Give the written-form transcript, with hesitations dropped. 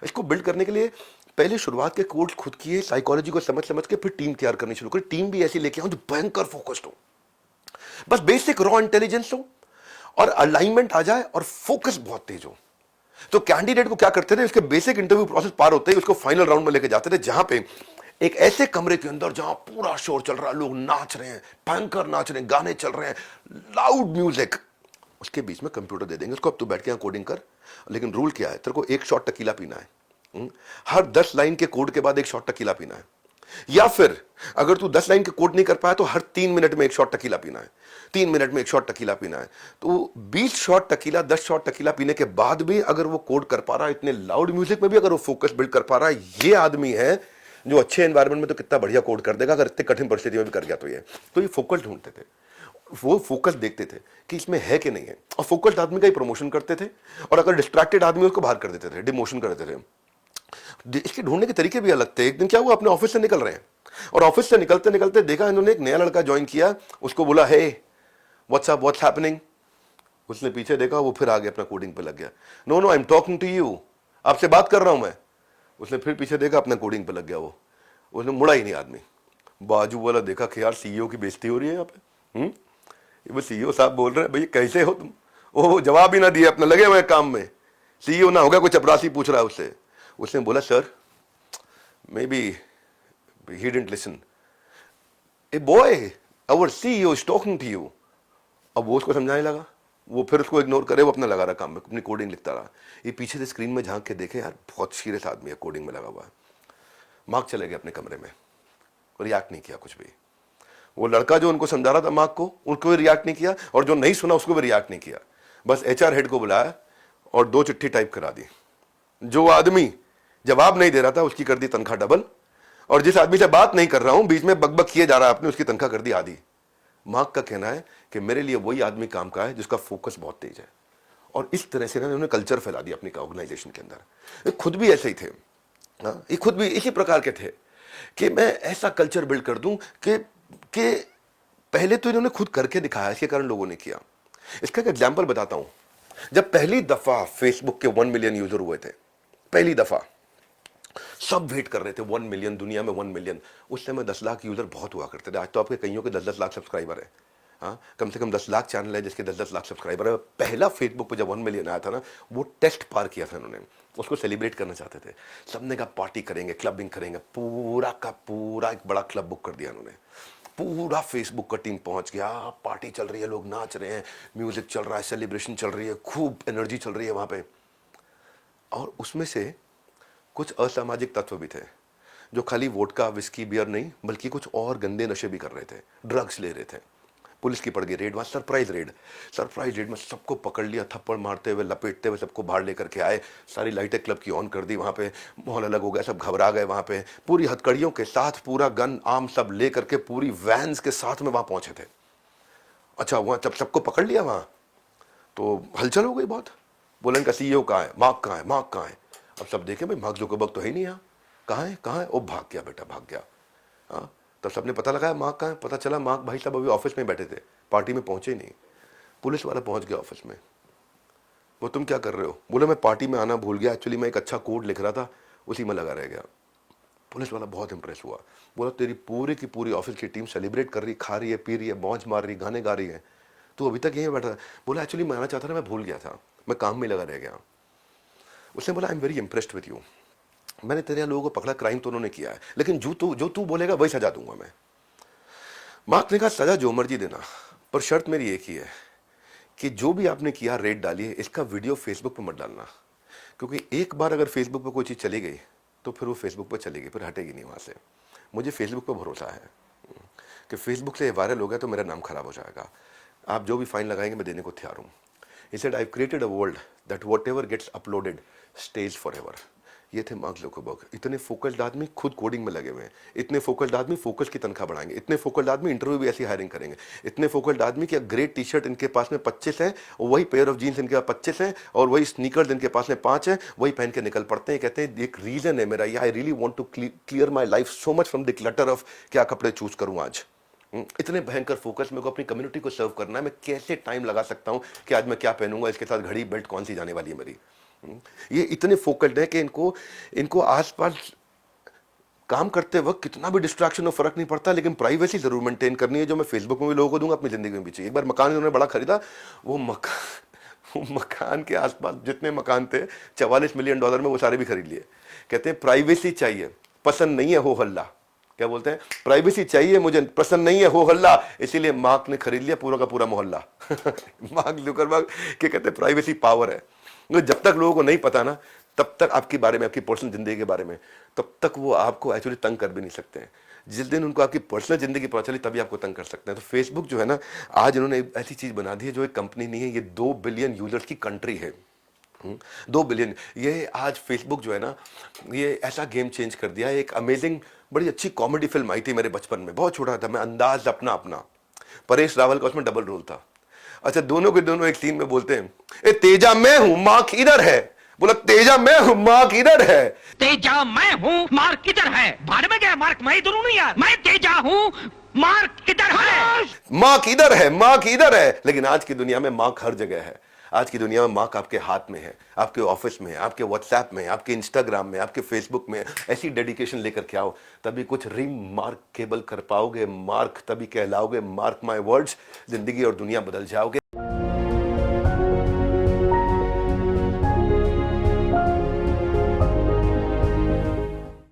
इसको बिल्ड करने के लिए पहले शुरुआत के कोर्स खुद किए, साइकोलॉजी को समझ समझ के फिर टीम तैयार करनी शुरू करी। टीम भी ऐसी लेके आओ जो भयंकर फोकस्ड हो, बस बेसिक रॉ इंटेलिजेंस हो और अलाइनमेंट आ जाए और फोकस बहुत तेज हो। तो कैंडिडेट को क्या करते थे, उसके बेसिक इंटरव्यू प्रोसेस पार होते ही उसको फाइनल राउंड में लेके जाते थे, जहां पे एक ऐसे कमरे के अंदर जहां पूरा शोर चल रहा है, लोग नाच रहे हैं, भयंकर नाच रहे हैं, गाने चल रहे हैं, लाउड म्यूजिक, उसके बीच में कंप्यूटर दे देंगे उसको, अब तू बैठ के यहाँ कोडिंग कर। लेकिन रूल क्या है, तेरे को एक शॉट टकीला पीना है। हर 10 लाइन के कोड के बाद एक शॉट टकीला पीना है, या फिर अगर तू 10 लाइन के कोड नहीं कर पाया तो हर 3 मिनट में एक शॉट टकीला पीना है, 3 मिनट में एक शॉट टकीला पीना है। तो 20 शॉट टकीला, 10 शॉट टकीला पीने के बाद भी अगर वो कोड कर पा रहा है, इतने लाउड म्यूजिक में भी अगर वो फोकस बिल्ड कर पा रहा है, ये आदमी है जो अच्छे एनवायरमेंट में तो कितना बढ़िया कोड कर देगा, अगर इतने कठिन परिस्थिति में भी कर गया तो ये फोकस ढूंढते थे, वो फोकस देखते थे कि इसमें है कि नहीं है, और फोकस्ड आदमी का ही प्रमोशन करते थे, और अगर डिस्ट्रैक्टेड आदमी उसको बाहर कर देते थे, डिमोशन कर देते थे। इसके ढूंढने के तरीके भी अलग थे। एक दिन क्या हुआ, अपने ऑफिस से निकल रहे हैं और ऑफिस से निकलते निकलते देखा इन्होंने एक नया लड़का ज्वाइन किया, उसको बोला hey what's up, what's happening. उसने पीछे देखा, वो फिर आगे अपना कोडिंग पे लग गया। No no I am talking to you, आपसे बात कर रहा हूं मैं। उसने फिर पीछे देखा, अपना कोडिंग पे लग गया। वो उसने मुड़ा ही नहीं आदमी। बाजू वाला देखा कि यार सीईओ की बेइज्जती हो रही है यहाँ पे। वो सीईओ साहब बोल रहे हैं, भैया कैसे हो तुम? वो जवाब ही ना दिया, अपना लगे हुए काम में। सीईओ ना होगा, कोई चपरासी पूछ रहा है उससे। उसने बोला sir maybe he didn't listen, ए boy our CEO is talking to you. अब वो उसको समझाने लगा, वो फिर उसको इग्नोर करे, वो अपना लगा रहा काम में, अपनी कोडिंग लिखता रहा। ये पीछे से स्क्रीन में झांक के देखे, यार बहुत सीरियस आदमी है, कोडिंग में लगा हुआ है। मार्क चले गए अपने कमरे में, रिएक्ट नहीं किया कुछ भी। वो लड़का जो उनको समझा रहा था मार्क को, उनको भी रिएक्ट नहीं किया, और जो नहीं सुना उसको भी रिएक्ट नहीं किया। बस एचआर हेड को बुलाया और 2 चिट्ठी टाइप करा दी। जो आदमी जवाब नहीं दे रहा था उसकी कर दी तनख्वाह डबल, और जिस आदमी से बात नहीं कर रहा हूं, बीच में बकबक किए जा रहा है अपने, उसकी तनख्वाह कर दी आधी। मार्क का कहना है कि मेरे लिए वही आदमी काम का है जिसका फोकस बहुत तेज है। और इस तरह से उन्होंने कल्चर फैला दिया अपनी ऑर्गेनाइजेशन के अंदर। ये खुद भी ऐसे ही थे, ये खुद भी इसी प्रकार के थे कि मैं ऐसा कल्चर बिल्ड कर दूं कि पहले तो इन्होंने खुद करके दिखाया, इसके कारण लोगों ने किया। इसका एक एग्जाम्पल बताता हूं। जब पहली दफा फेसबुक के 1 मिलियन यूजर हुए थे, पहली दफा सब वेट कर रहे थे 1 मिलियन, दुनिया में 1 मिलियन। उस समय 10 लाख यूजर बहुत हुआ करते थे। आज तो आपके कईयों के 10-10 लाख सब्सक्राइबर है। हाँ, कम से कम 10 लाख चैनल है जिसके 10-10 लाख सब्सक्राइबर है। पहला फेसबुक पे जब 1 मिलियन आया था ना, वो टेस्ट पार किया था उन्होंने, उसको सेलिब्रेट करना चाहते थे। सबने कहा पार्टी करेंगे, क्लबिंग करेंगे, पूरा का पूरा एक बड़ा क्लब बुक कर दिया उन्होंने। पूरा फेसबुक का टीम पहुंच गया, पार्टी चल रही है, लोग नाच रहे हैं, म्यूजिक चल रहा है, सेलिब्रेशन चल रही है, खूब एनर्जी चल रही है वहां पे। और उसमें से कुछ असामाजिक तत्व भी थे जो खाली वोडका, विस्की, बियर नहीं, बल्कि कुछ और गंदे नशे भी कर रहे थे, ड्रग्स ले रहे थे। पुलिस की पड़ गई रेड, वहां सरप्राइज रेड में सबको पकड़ लिया, थप्पड़ मारते हुए, लपेटते हुए सबको बाहर लेकर के आए। सारी लाइटें क्लब की ऑन कर दी, वहां पे माहौल अलग हो गया, सब घबरा गए। वहां पे पूरी हथकड़ियों के साथ, पूरा गन आर्म सब लेकर के, पूरी वैन्स के साथ में वहां पहुंचे थे। अच्छा, वहां जब सबको पकड़ लिया वहां तो हलचल हो गई बहुत। बोले इनका सीईओ कहाँ है, मार्क कहाँ है, मार्क कहाँ है? अब सब देखे भाई मार्क जुकरबर्ग तो है ही नहीं यहाँ, कहाँ है कहाँ है? वो भाग गया बेटा, भाग गया। हाँ, तब सबने पता लगाया मार्क कहाँ है। पता चला मार्क भाई साहब अभी ऑफिस में बैठे थे, पार्टी में पहुंचे ही नहीं। पुलिस वाला पहुंच गया ऑफिस में। वो तुम क्या कर रहे हो? बोले मैं पार्टी में आना भूल गया, एक्चुअली मैं एक अच्छा कोड लिख रहा था, उसी में लगा रह गया। पुलिस वाला बहुत इंप्रेस हुआ, बोला तेरी पूरी की पूरी ऑफिस की टीम सेलिब्रेट कर रही, खा रही है, पी रही है, मौज मार रही, गाने गा रही है, तो अभी तक यहीं बैठा था। बोला एक्चुअली मैं आना चाहता था, मैं भूल गया था, मैं काम में लगा रह गया। उसने बोला I am very impressed with you, मैंने तेरे लोगों को पकड़ा, क्राइम तो उन्होंने किया है, लेकिन जो तू बोलेगा वही सजा दूंगा मैं। मार्क ने कहा सजा जो मर्जी देना, पर शर्त मेरी एक ही है कि जो भी आपने किया, रेड डाली है, इसका वीडियो फेसबुक पर मत डालना, क्योंकि एक बार अगर फेसबुक पर कोई चीज़ चली गई तो फिर वो फेसबुक पर चलेगी, फिर हटेगी नहीं वहाँ से। मुझे फेसबुक पर भरोसा है कि फेसबुक से वायरल हो गया तो मेरा नाम खराब हो जाएगा। आप जो भी फाइन लगाएंगे मैं देने को तैयार हूँ। He said, I've created a world that whatever gets uploaded stays forever. ये थे मार्क जुकरबर्ग। इतने फोकस्ड आदमी खुद कोडिंग में लगे हुए हैं, इतने फोकस्ड आदमी फोकस की तनख्वाह बढ़ाएंगे, इतने फोकस्ड आदमी इंटरव्यू भी ऐसी हायरिंग करेंगे, इतने फोकस्ड आदमी कि ग्रेट टी शर्ट इनके पास में 25 है, वही पेयर ऑफ जीन्स इनके पास 25 है, और वही स्नीकर्स इनके पास में 5 है, वही पहन के निकल पड़ते हैं। कहते हैं एक रीजन है मेरा, I really want to clear my life so much from the clutter of क्या कपड़े चूज करूँ आज। इतने भयंकर फोकस मेरे को अपनी कम्युनिटी को सर्व करना है, मैं कैसे टाइम लगा सकता हूं कि आज मैं क्या पहनूंगा, इसके साथ घड़ी बेल्ट कौन सी जाने वाली है मेरी। ये इतने फोकल्ड है कि इनको इनको आसपास काम करते वक्त कितना भी डिस्ट्रैक्शन हो फर्क नहीं पड़ता, लेकिन प्राइवेसी जरूर मेंटेन करनी है, जो मैं फेसबुक में भी लोगों को दूंगा, अपनी जिंदगी में भी चाहिए। एक बार मकान इन्होंने बड़ा खरीदा, वो मकान वो मकान के आसपास जितने मकान थे $44 मिलियन में, वो सारे भी खरीद लिए। कहते हैं प्राइवेसी चाहिए, पसंद नहीं है हो हल्ला। क्या बोलते हैं, प्राइवेसी चाहिए मुझे, पसंद नहीं है हो हल्ला, इसीलिए मार्क ने खरीद लिया पूरा का पूरा मोहल्ला। मार्क जुकरबर्ग के कहते हैं प्राइवेसी पावर है। जब तक लोगों को नहीं पता ना, तब तक आपके बारे में, आपकी पर्सनल जिंदगी के बारे में, तब तक वो आपको एक्चुअली तंग कर भी नहीं सकते हैं। जिस दिन उनको आपकी पर्सनल जिंदगी पता चली, तभी आपको तंग कर सकते हैं। तो फेसबुक जो है ना, आज इन्होंने एक ऐसी चीज बना दी है जो एक कंपनी नहीं है, ये 2 बिलियन यूजर्स की कंट्री है। 2 बिलियन, ये आज फेसबुक जो है ना, ये ऐसा गेम चेंज कर दिया है। एक अमेजिंग बड़ी अच्छी कॉमेडी फिल्म आई थी मेरे बचपन में, बहुत छोटा था मैं, अंदाज अपना अपना, परेश रावल का उसमें डबल रोल था। अच्छा, दोनों के दोनों एक सीन में बोलते हैं, ए तेजा मैं हूं, मार्क इधर है। बोला तेजा मैं हूं, मार्क इधर है। तेजा मैं हूँ, मार्क किधर है? भाड़ में गया मार्क, मैं इधर हूँ नहीं यार, मैं तेजा हूँ, मार्क किधर है? मार्क इधर है, मार्क इधर है। लेकिन आज की दुनिया में मार्क हर जगह है। आज की दुनिया में मार्क आपके हाथ में है, आपके ऑफिस में, आपके व्हाट्सएप में, आपके इंस्टाग्राम में, आपके फेसबुक में। ऐसी डेडिकेशन लेकर के आओ, तभी कुछ रिमार्केबल कर पाओगे। मार्क तभी कहलाओगे, मार्क माय वर्ड्स, जिंदगी और दुनिया बदल जाओगे।